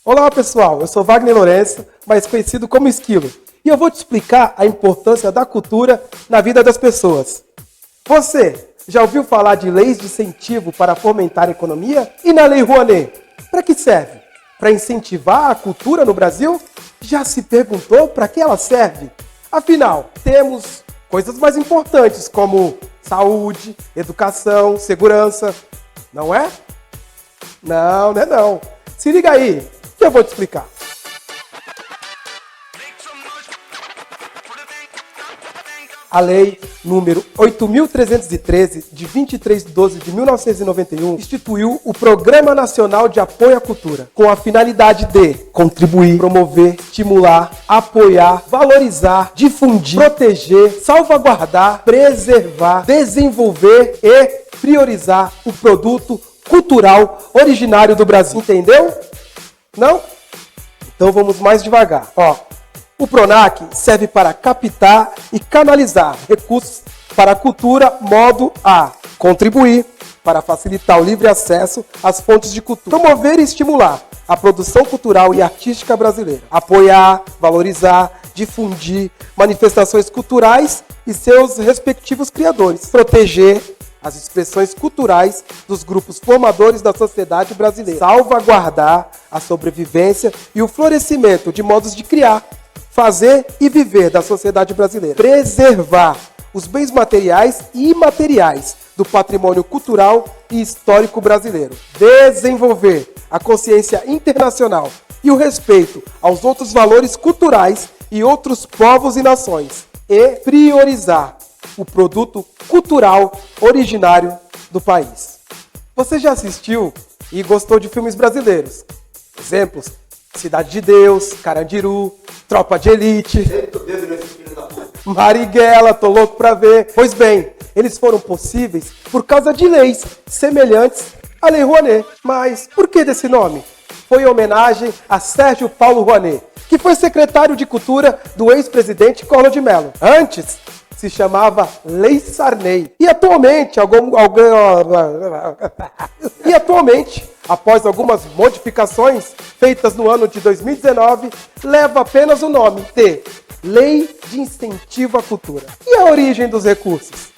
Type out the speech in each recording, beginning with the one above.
Olá pessoal, eu sou Wagner Lourenço, mais conhecido como Esquilo, e eu vou te explicar a importância da cultura na vida das pessoas. Você já ouviu falar de leis de incentivo para fomentar a economia? E na Lei Rouanet, para que serve? Para incentivar a cultura no Brasil? Já se perguntou para que ela serve? Afinal, temos coisas mais importantes como saúde, educação, segurança, não é? Não, não é não. Se liga aí, que eu vou te explicar. A Lei número 8.313, de 23 de 12 de 1991, instituiu o Programa Nacional de Apoio à Cultura, com a finalidade de contribuir, promover, estimular, apoiar, valorizar, difundir, proteger, salvaguardar, preservar, desenvolver e priorizar o produto cultural originário do Brasil. Entendeu? Não? Então vamos mais devagar. O PRONAC serve para captar e canalizar recursos para a cultura, modo a contribuir para facilitar o livre acesso às fontes de cultura, promover e estimular a produção cultural e artística brasileira, apoiar, valorizar, difundir manifestações culturais e seus respectivos criadores, proteger as expressões culturais dos grupos formadores da sociedade brasileira, salvaguardar a sobrevivência e o florescimento de modos de criar, fazer e viver da sociedade brasileira, preservar os bens materiais e imateriais do patrimônio cultural e histórico brasileiro, desenvolver a consciência internacional e o respeito aos outros valores culturais e outros povos e nações, e priorizar o produto cultural originário do país. Você já assistiu e gostou de filmes brasileiros? Exemplos: Cidade de Deus, Carandiru, Tropa de Elite, Marighella, tô louco pra ver. Pois bem, eles foram possíveis por causa de leis semelhantes à Lei Rouanet. Mas por que desse nome? Foi em homenagem a Sérgio Paulo Rouanet, que foi secretário de Cultura do ex-presidente Collor de Mello. Antes, se chamava Lei Sarney. E atualmente, após algumas modificações feitas no ano de 2019, leva apenas o nome de Lei de Incentivo à Cultura. E a origem dos recursos?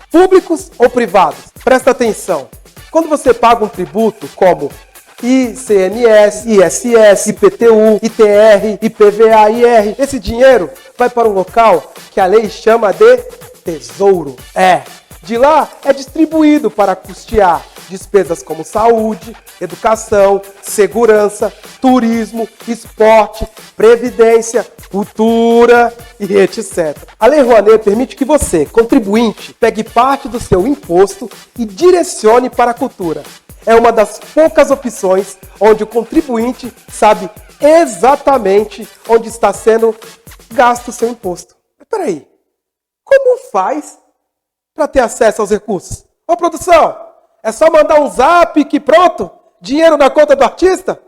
Públicos ou privados? Presta atenção. Quando você paga um tributo como ICMS, ISS, IPTU, ITR, IPVA, IR, esse dinheiro vai para um local que a lei chama de tesouro. De lá é distribuído para custear despesas como saúde, educação, segurança, turismo, esporte, previdência, cultura e etc. A Lei Rouanet permite que você, contribuinte, pegue parte do seu imposto e direcione para a cultura. É uma das poucas opções onde o contribuinte sabe exatamente onde está sendo gasto o seu imposto. Mas peraí, como faz para ter acesso aos recursos? Ô produção, é só mandar um zap que pronto? Dinheiro na conta do artista?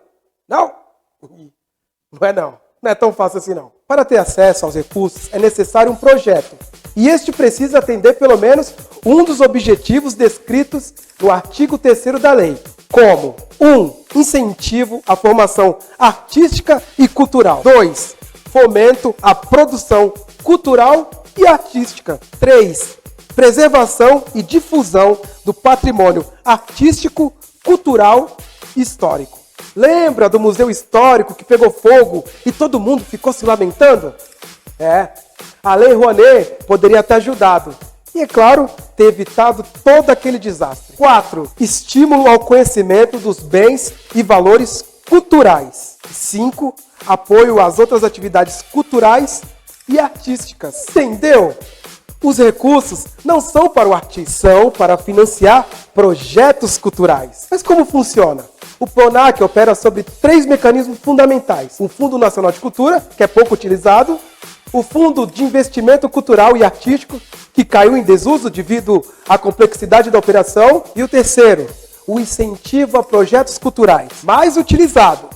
Não? Não é não. Não é tão fácil assim não. Para ter acesso aos recursos é necessário um projeto. E este precisa atender pelo menos um dos objetivos descritos no artigo 3º da lei, como 1. Incentivo à formação artística e cultural. 2. Fomento à produção cultural e artística. 3. Preservação e difusão do patrimônio artístico, cultural e histórico. Lembra do Museu Histórico que pegou fogo e todo mundo ficou se lamentando? A Lei Rouanet poderia ter ajudado. E, é claro, ter evitado todo aquele desastre. 4. Estímulo ao conhecimento dos bens e valores culturais. 5. Apoio às outras atividades culturais e artísticas. Entendeu? Os recursos não são para o artista, são para financiar projetos culturais. Mas como funciona? O PRONAC opera sobre 3 mecanismos fundamentais. O Fundo Nacional de Cultura, que é pouco utilizado, o Fundo de Investimento Cultural e Artístico, que caiu em desuso devido à complexidade da operação, e o terceiro, o Incentivo a Projetos Culturais, mais utilizado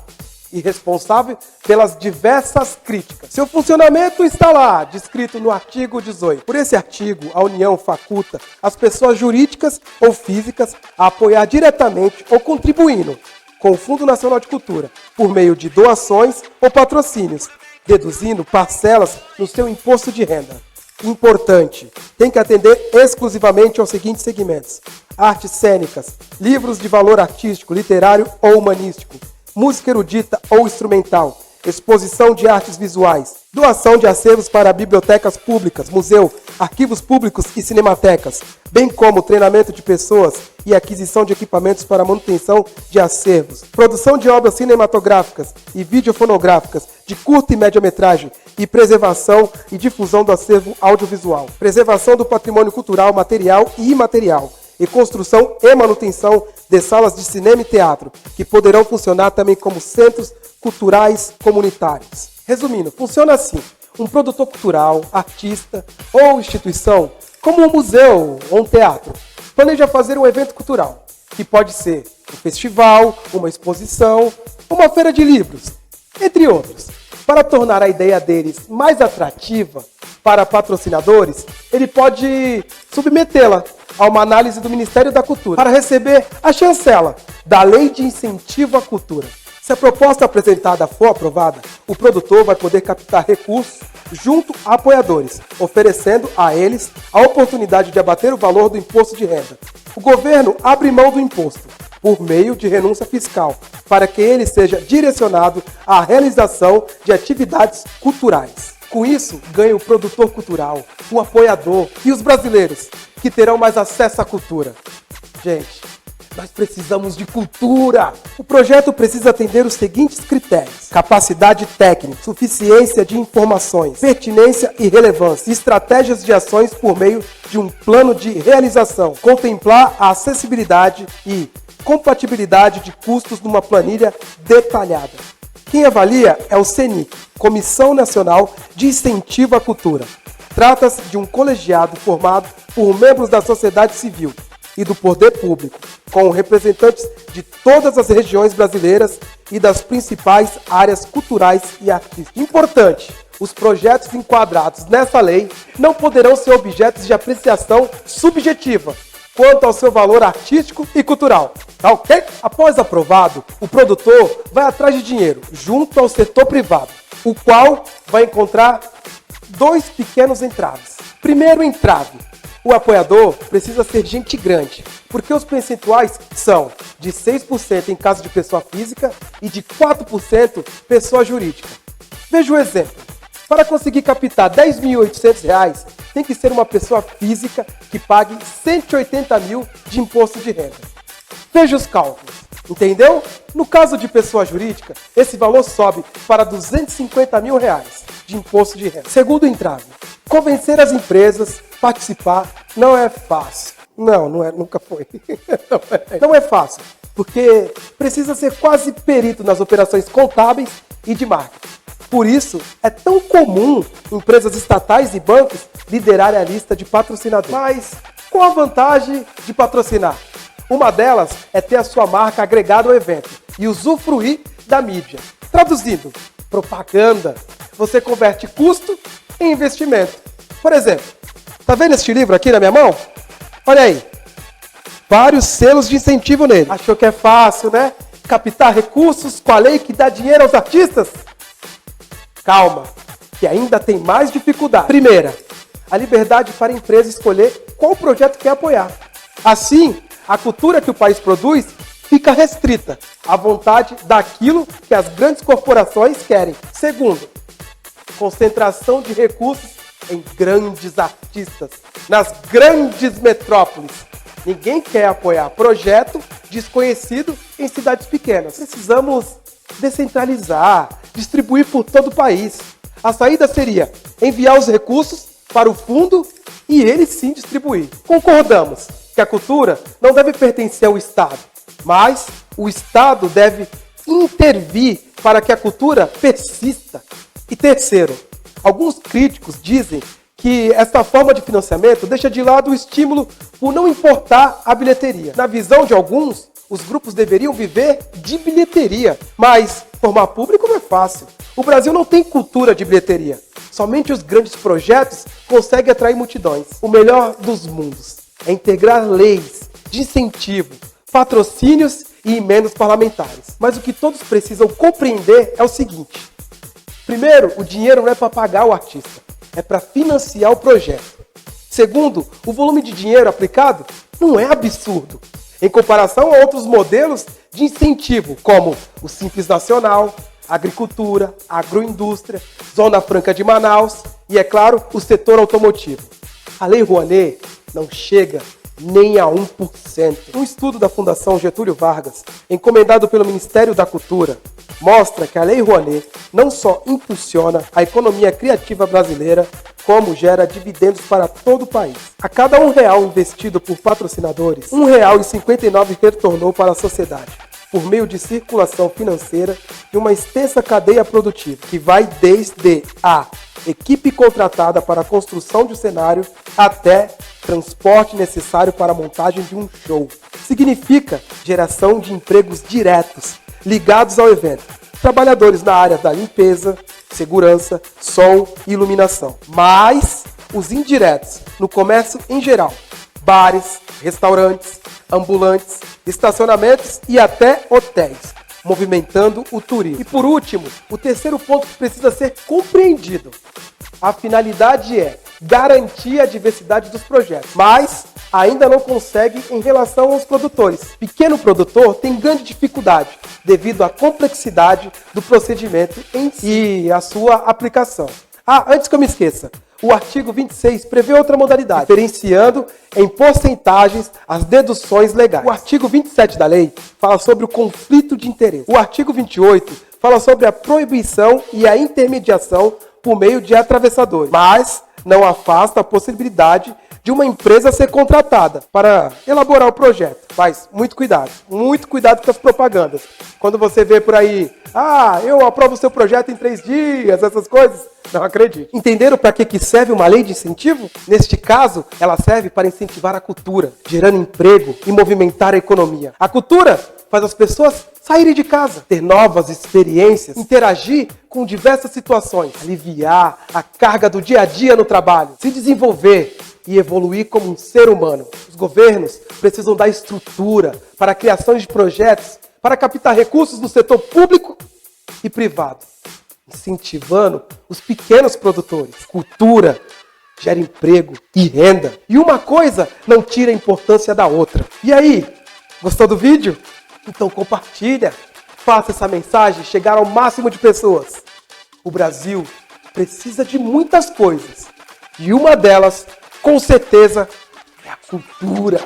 e responsável pelas diversas críticas. Seu funcionamento está lá, descrito no artigo 18. Por esse artigo, a União faculta as pessoas jurídicas ou físicas a apoiar diretamente ou contribuindo com o Fundo Nacional de Cultura, por meio de doações ou patrocínios, deduzindo parcelas no seu imposto de renda. Importante, tem que atender exclusivamente aos seguintes segmentos: artes cênicas, livros de valor artístico, literário ou humanístico, música erudita ou instrumental, exposição de artes visuais, doação de acervos para bibliotecas públicas, museu, arquivos públicos e cinematecas, bem como treinamento de pessoas e aquisição de equipamentos para manutenção de acervos, produção de obras cinematográficas e videofonográficas de curta e média-metragem e preservação e difusão do acervo audiovisual, preservação do patrimônio cultural, material e imaterial, e construção e manutenção de salas de cinema e teatro, que poderão funcionar também como centros culturais comunitários. Resumindo, funciona assim: um produtor cultural, artista ou instituição, como um museu ou um teatro, planeja fazer um evento cultural, que pode ser um festival, uma exposição, uma feira de livros, entre outros. Para tornar a ideia deles mais atrativa para patrocinadores, ele pode submetê-la a uma análise do Ministério da Cultura para receber a chancela da Lei de Incentivo à Cultura. Se a proposta apresentada for aprovada, o produtor vai poder captar recursos junto a apoiadores, oferecendo a eles a oportunidade de abater o valor do imposto de renda. O governo abre mão do imposto por meio de renúncia fiscal, para que ele seja direcionado à realização de atividades culturais. Com isso, ganha o produtor cultural, o apoiador e os brasileiros, que terão mais acesso à cultura. Gente, nós precisamos de cultura! O projeto precisa atender os seguintes critérios: capacidade técnica, suficiência de informações, pertinência e relevância, estratégias de ações por meio de um plano de realização, contemplar a acessibilidade e compatibilidade de custos numa planilha detalhada. Quem avalia é o CNIC, Comissão Nacional de Incentivo à Cultura. Trata-se de um colegiado formado por membros da sociedade civil e do poder público, com representantes de todas as regiões brasileiras e das principais áreas culturais e artísticas. Importante, os projetos enquadrados nessa lei não poderão ser objetos de apreciação subjetiva quanto ao seu valor artístico e cultural. Tá ok? Após aprovado, o produtor vai atrás de dinheiro junto ao setor privado, o qual vai encontrar dois pequenos entraves. Primeiro entrave: o apoiador precisa ser gente grande, porque os percentuais são de 6% em caso de pessoa física e de 4% pessoa jurídica. Veja o exemplo. Para conseguir captar R$ 10.800, tem que ser uma pessoa física que pague R$ 180 mil de imposto de renda. Veja os cálculos, entendeu? No caso de pessoa jurídica, esse valor sobe para R$ 250 mil de imposto de renda. Segundo entrave: convencer as empresas a participar não é fácil. Não é, nunca foi. Não é fácil, porque precisa ser quase perito nas operações contábeis e de marketing. Por isso, é tão comum empresas estatais e bancos liderarem a lista de patrocinadores. Mas qual a vantagem de patrocinar? Uma delas é ter a sua marca agregada ao evento e usufruir da mídia. Traduzindo, propaganda. Você converte custo em investimento. Por exemplo, tá vendo este livro aqui na minha mão? Olha aí, vários selos de incentivo nele. Achou que é fácil, né? Captar recursos com a lei que dá dinheiro aos artistas? Calma, que ainda tem mais dificuldade. Primeira, a liberdade para a empresa escolher qual projeto quer apoiar. Assim, a cultura que o país produz fica restrita à vontade daquilo que as grandes corporações querem. Segundo, concentração de recursos em grandes artistas, nas grandes metrópoles. Ninguém quer apoiar projeto desconhecido em cidades pequenas. Precisamos descentralizar, distribuir por todo o país. A saída seria enviar os recursos para o fundo e ele sim distribuir. Concordamos que a cultura não deve pertencer ao Estado, mas o Estado deve intervir para que a cultura persista. E terceiro, alguns críticos dizem que esta forma de financiamento deixa de lado o estímulo por não importar a bilheteria. Na visão de alguns, os grupos deveriam viver de bilheteria, mas formar público não é fácil. O Brasil não tem cultura de bilheteria. Somente os grandes projetos conseguem atrair multidões. O melhor dos mundos é integrar leis de incentivo, patrocínios e emendas parlamentares. Mas o que todos precisam compreender é o seguinte. Primeiro, o dinheiro não é para pagar o artista, é para financiar o projeto. Segundo, o volume de dinheiro aplicado não é absurdo, em comparação a outros modelos de incentivo, como o Simples Nacional, agricultura, agroindústria, Zona Franca de Manaus e, é claro, o setor automotivo. A Lei Rouanet não chega nem a 1%. Um estudo da Fundação Getúlio Vargas, encomendado pelo Ministério da Cultura, mostra que a Lei Rouanet não só impulsiona a economia criativa brasileira, como gera dividendos para todo o país. A cada R$1 investido por patrocinadores, R$1,59 retornou para a sociedade, por meio de circulação financeira e uma extensa cadeia produtiva, que vai desde a equipe contratada para a construção de um cenário até transporte necessário para a montagem de um show. Significa geração de empregos diretos, ligados ao evento. Trabalhadores na área da limpeza, segurança, som e iluminação. Mas os indiretos, no comércio em geral, bares, restaurantes, ambulantes, estacionamentos e até hotéis, movimentando o turismo. E por último, o terceiro ponto que precisa ser compreendido. A finalidade é garantir a diversidade dos projetos, mas ainda não consegue em relação aos produtores. Pequeno produtor tem grande dificuldade devido à complexidade do procedimento em si e a sua aplicação. Antes que eu me esqueça, o artigo 26 prevê outra modalidade, diferenciando em porcentagens as deduções legais. O artigo 27 da lei fala sobre o conflito de interesse. O artigo 28 fala sobre a proibição e a intermediação por meio de atravessadores, mas não afasta a possibilidade de uma empresa ser contratada para elaborar o projeto. Mas muito cuidado com as propagandas. Quando você vê por aí, eu aprovo o seu projeto em 3 dias, essas coisas, não acredite. Entenderam para que serve uma lei de incentivo? Neste caso, ela serve para incentivar a cultura, gerando emprego e movimentar a economia. A cultura faz as pessoas saírem de casa, ter novas experiências, interagir com diversas situações, aliviar a carga do dia a dia no trabalho, se desenvolver e evoluir como um ser humano. Os governos precisam dar estrutura para a criação de projetos para captar recursos no setor público e privado, incentivando os pequenos produtores. Cultura gera emprego e renda. E uma coisa não tira a importância da outra. E aí, gostou do vídeo? Então compartilha, faça essa mensagem chegar ao máximo de pessoas. O Brasil precisa de muitas coisas e uma delas, com certeza, é a cultura.